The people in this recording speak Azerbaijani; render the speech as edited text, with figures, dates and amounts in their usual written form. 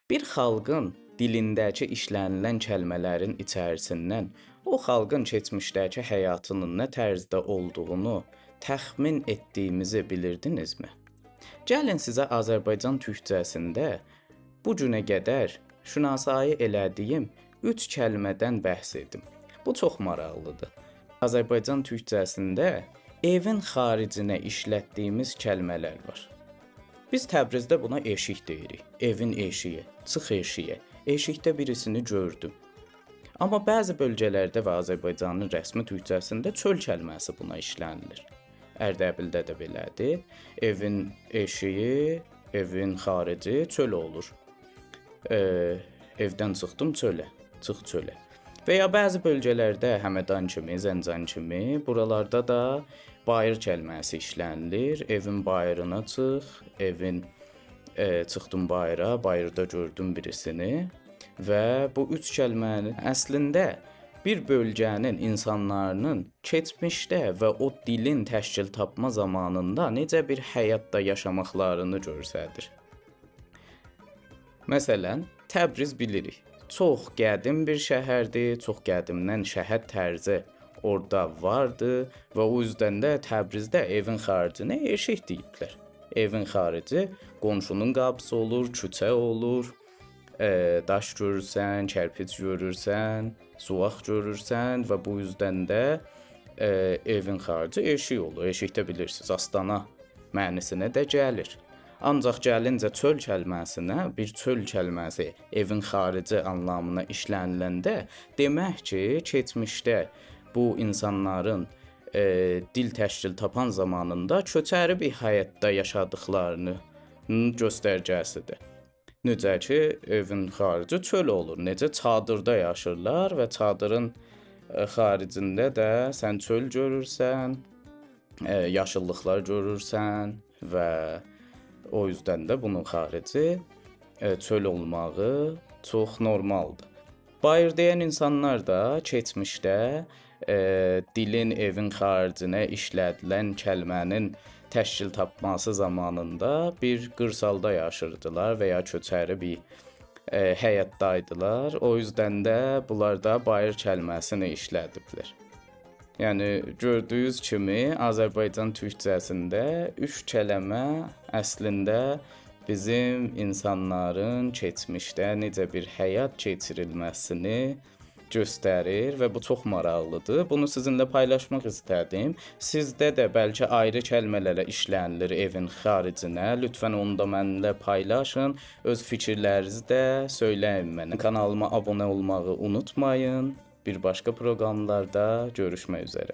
Bir xalqın dilindəki işlənilən kəlmələrin içərisindən o xalqın keçmişdəki həyatının nə tərzdə olduğunu təxmin etdiyimizi bilirdinizmi? Gəlin sizə Azərbaycan türkcəsində bu günə qədər şünasayi elədiyim 3 kəlmədən bəhs edim. Bu çox maraqlıdır. Azərbaycan türkcəsində evin xaricinə işlətdiyimiz kəlmələr var. Biz Təbrizdə buna eşik deyirik. Evin eşiyi, çıx eşiyə. Eşikdə birisini gördüm. Amma bəzi bölgələrdə və Azərbaycanın rəsmi türkcəsində çöl kəlməsi buna işlənilir. Ərdəbildə də belədir. Evin eşiyi, evin xarici çöl olur. Evdən çıxdım çölə, çıx çölə. Və ya bəzi bölgələrdə Həmədan kimi, Zəncan kimi, buralarda da bayır kəlməsi işlənilir. Evin bayırına çıx, çıxdım bayıra, bayırda gördüm birisini. Və bu 3 kəlmənin əslində bir bölgənin insanlarının keçmişdə və o dilin təşkil tapma zamanında necə bir həyatda yaşamaqlarını göstərir. Məsələn, Təbriz bilirik. Çox qədim bir şəhərdir, çox qədimdən şəhər tərzi orada vardı və o yüzden də Təbrizdə evin xaricinə eşik deyiblər. Evin xarici qonşunun qapısı olur, küçə olur, daş görürsən, kərpic görürsən, suvaq görürsən və bu yüzden də evin xarici eşik olur. Eşikdə bilirsiniz, astana mənisinə də gəlir. Ancaq gəlincə çöl kəlməsinə, bir çöl kəlməsi evin xarici anlamına işləniləndə, demək ki, keçmişdə bu insanların dil təşkil tapan zamanında köçəri bir həyatda yaşadıqlarının göstərgəsidir. Necə ki, evin xarici çöl olur, necə çadırda yaşırlar və çadırın xaricində də sən çöl görürsən, yaşıllıqlar görürsən və o yüzden də bunun xarici çöl olmağı çox normaldır. Bayır deyən insanlar da keçmişdə dilin evin xaricinə işlədilən kəlmənin təşkil tapması zamanında bir qırsalda yaşırdılar və ya köçəri bir həyatdaydılar. O yüzden də bunlar da bayır kəlməsini işlədiblər. Yəni gördüyünüz kimi Azərbaycan türkcəsində 3 kəlmə əslində bizim insanların keçmişdə necə bir həyat keçirilməsini göstərir və bu çox maraqlıdır. Bunu sizinlə paylaşmaq istədim. Sizdə də bəlkə ayrı kəlmələrə işlənilir evin xaricinə. Lütfən onu da mənimlə paylaşın. Öz fikirlərinizi də söyləyin mənə. Kanalıma abunə olmağı unutmayın. Bir başqa proqramlarda görüşmək üzərə.